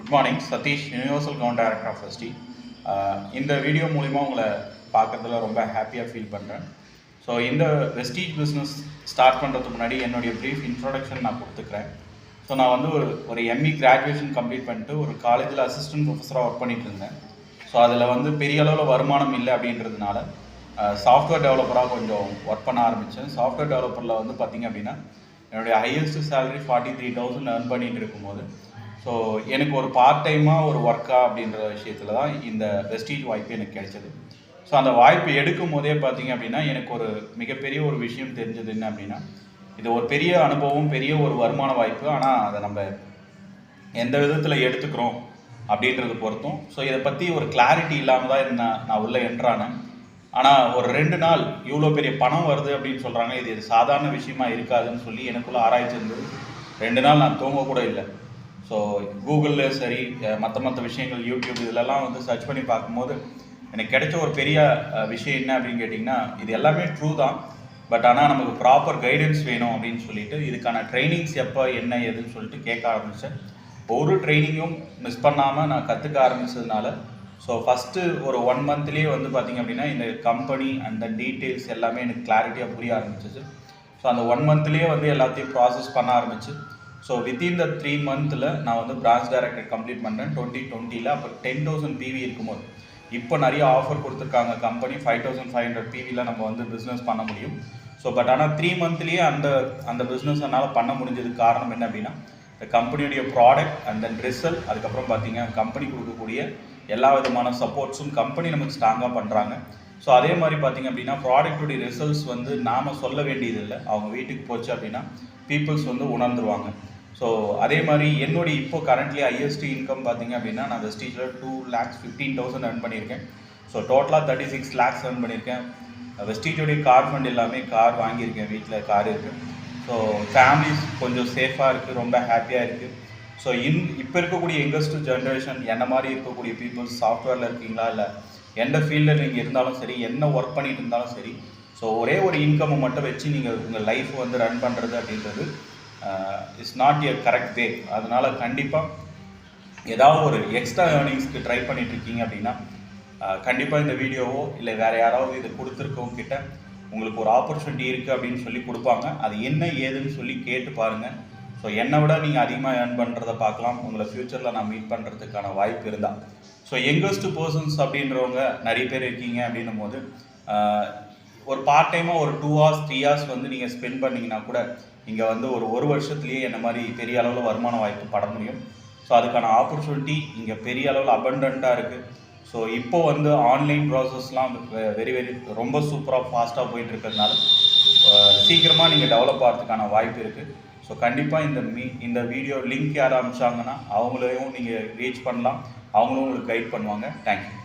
Good morning. Satish, universal count director of SD. இந்த video மூலிமா உங்களை பார்க்குறதுல ரொம்ப ஹாப்பியாக ஃபீல் பண்ணுறேன். ஸோ இந்த வெஸ்டீஜ் பிஸ்னஸ் ஸ்டார்ட் பண்ணுறதுக்கு முன்னாடி என்னுடைய ப்ரீஃப் இன்ட்ரோடக்ஷன் நான் கொடுத்துக்கிறேன். ஸோ நான் வந்து ஒரு எம்இ கிராஜுவேஷன் கம்ப்ளீட் பண்ணிட்டு ஒரு காலேஜில் அசிஸ்டன்ட் ப்ரொஃபஸராக ஒர்க் பண்ணிகிட்டு இருந்தேன். ஸோ அதில் வந்து பெரிய அளவில் வருமானம் இல்லை அப்படின்றதுனால சாஃப்ட்வேர் டெவலப்பராக கொஞ்சம் ஒர்க் பண்ண ஆரம்பித்தேன். சாஃப்ட்வேர் டெவலப்பரில் வந்து பார்த்திங்க அப்படின்னா என்னுடைய ஹையஸ்ட் சேலரி 43,000 earn பண்ணிகிட்டு இருக்கும்போது ஸோ எனக்கு ஒரு பார்ட் டைமாக ஒரு ஒர்க்கா அப்படின்ற விஷயத்தில் தான் இந்த வெஸ்டீஜ் வாய்ப்பு எனக்கு கிடைச்சது. ஸோ அந்த வாய்ப்பு எடுக்கும் போதே பார்த்திங்க அப்படின்னா எனக்கு ஒரு மிகப்பெரிய ஒரு விஷயம் தெரிஞ்சது என்ன அப்படின்னா, இது ஒரு பெரிய அனுபவம், பெரிய ஒரு வருமான வாய்ப்பு. ஆனால் அதை நம்ம எந்த விதத்தில் எடுத்துக்கிறோம் அப்படின்றது பொறுத்தும். ஸோ இதை பற்றி ஒரு கிளாரிட்டி இல்லாமல் தான் நான் உள்ளே என்ட்ரானேன். ஆனால் ஒரு 2 நாள் இவ்வளோ பெரிய பணம் வருது அப்படின்னு சொல்கிறாங்க, இது சாதாரண விஷயமா இருக்காதுன்னு சொல்லி எனக்குள்ளே ஆராய்ச்சி இருந்தது. 2 நாள் நான் தூங்க கூட இல்லை. ஸோ கூகுளில் சரி, மற்ற விஷயங்கள் யூடியூப் இதிலெல்லாம் வந்து சர்ச் பண்ணி பார்க்கும்போது எனக்கு கிடைச்ச ஒரு பெரிய விஷயம் என்ன அப்படின்னு கேட்டிங்கன்னா, இது எல்லாமே ட்ரூ தான். பட் ஆனால் நமக்கு ப்ராப்பர் கைடன்ஸ் வேணும் அப்படின்னு சொல்லிட்டு இதுக்கான ட்ரைனிங்ஸ் எப்போ என்ன ஏதுன்னு சொல்லிட்டு கேட்க ஆரம்பித்தேன். ஒரு ட்ரைனிங்கும் மிஸ் பண்ணாமல் நான் கற்றுக்க ஆரம்பித்ததுனால ஸோ ஃபஸ்ட்டு ஒரு 1 மந்த்லேயே வந்து பார்த்திங்க அப்படின்னா இந்த கம்பெனி அந்த டீட்டெயில்ஸ் எல்லாமே எனக்கு கிளாரிட்டியாக புரிய ஆரம்பிச்சிச்சு. ஸோ அந்த 1 மந்த்லேயே வந்து எல்லாத்தையும் ப்ராசஸ் பண்ண ஆரம்பிச்சு. ஸோ வித்தின் த 3 மந்த்தில் நான் வந்து பிரான்ச் டைரக்டர் கம்ப்ளீட் பண்ணுறேன் 2020. அப்போ 10,000 பிவி இருக்கும்போது இப்போ நிறைய ஆஃபர் கொடுத்துருக்காங்க கம்பெனி. 5,500 பிவியில் நம்ம வந்து பிஸ்னஸ் பண்ண முடியும். ஸோ பட் ஆனால் 3 மந்த்லேயே அந்த பிஸ்னஸ் என்னால் பண்ண முடிஞ்சதுக்கு காரணம் என்ன அப்படின்னா, இந்த கம்பெனியுடைய ப்ராடக்ட் அண்ட் தென் ரிசல்ட், அதுக்கப்புறம் பார்த்திங்க கம்பெனி கொடுக்கக்கூடிய எல்லா விதமான சப்போர்ட்ஸும் கம்பெனி நமக்கு ஸ்ட்ராங்காக பண்ணுறாங்க. ஸோ அதே மாதிரி பார்த்திங்க அப்படின்னா ப்ராடக்ட்டுடைய ரிசல்ட்ஸ் வந்து நாம் சொல்ல வேண்டியதில்லை, அவங்க வீட்டுக்கு போச்சு அப்படின்னா பீப்புள்ஸ் வந்து உணர்ந்துருவாங்க. ஸோ அதே மாதிரி என்னுடைய இப்போ கரண்ட்லி ஹையஸ்ட் இன்கம் பார்த்திங்க அப்படின்னா நான் வெஸ்டீஜில் 2,15,000 earn பண்ணியிருக்கேன். ஸோ டோட்டலாக 36 lakhs earn பண்ணியிருக்கேன். வெஸ்டீஜோடைய கார் ஃபண்ட் எல்லாமே கார் வாங்கியிருக்கேன், வீட்டில் கார் இருக்குது. ஸோ ஃபேமிலிஸ் கொஞ்சம் சேஃபாக இருக்குது, ரொம்ப ஹாப்பியாக இருக்குது. ஸோ இப்போ இருக்கக்கூடிய யங்கஸ்ட் ஜென்ரேஷன் என்ன மாதிரி இருக்கக்கூடிய பீப்புள்ஸ் சாஃப்ட்வேரில் இருக்கீங்களா, இல்லை எந்த ஃபீல்டில் நீங்கள் இருந்தாலும் சரி, என்ன ஒர்க் பண்ணிட்டு இருந்தாலும் சரி, ஸோ ஒரே ஒரு இன்கம்மை மட்டும் வச்சு நீங்கள் உங்கள் லைஃப் வந்து ரன் பண்ணுறது அப்படின்றது it's not a correct way. அதனால் கண்டிப்பாக ஏதாவது ஒரு எக்ஸ்ட்ரா ஏர்னிங்ஸ்க்கு ட்ரை பண்ணிகிட்ருக்கீங்க அப்படின்னா கண்டிப்பாக இந்த வீடியோவோ இல்லை வேறு யாராவது இது கொடுத்துருக்கவங்க கிட்ட உங்களுக்கு ஒரு ஆப்பர்ச்சுனிட்டி இருக்குது அப்படின்னு சொல்லி கொடுப்பாங்க. அது என்ன ஏதுன்னு சொல்லி கேட்டு பாருங்கள். ஸோ என்னை விட நீங்கள் அதிகமாக ஏர்ன் பண்ணுறதை பார்க்கலாம். உங்களை ஃப்யூச்சரில் நான் மீட் பண்ணுறதுக்கான வாய்ப்பு இருந்தால். ஸோ யங்கஸ்ட் பர்சன்ஸ் அப்படின்றவங்க நிறைய பேர் இருக்கீங்க அப்படின்னும் போது ஒரு பார்ட் டைமாக ஒரு 2 hours 3 hours வந்து நீங்கள் ஸ்பெண்ட் பண்ணிங்கன்னா கூட இங்கே வந்து ஒரு வருஷத்துலேயே என்ன மாதிரி பெரிய அளவில் வருமான வாய்ப்பு பட முடியும். ஸோ அதுக்கான ஆப்பர்ச்சுனிட்டி இங்கே பெரிய அளவில் அபண்டண்ட்டாக இருக்குது. ஸோ இப்போ வந்து ஆன்லைன் ப்ராசஸ்லாம் வெரி ரொம்ப சூப்பராக ஃபாஸ்ட்டாக போயிட்டு இருக்கிறதுனால சீக்கிரமாக நீங்கள் டெவலப் ஆகிறதுக்கான வாய்ப்பு இருக்குது. ஸோ கண்டிப்பாக இந்த வீடியோ லிங்க் யார் அனுப்பிச்சாங்கன்னா அவங்களையும் நீங்கள் ரீச் பண்ணலாம், அவங்களும் உங்களுக்கு கைட் பண்ணுவாங்க. தேங்க்யூ.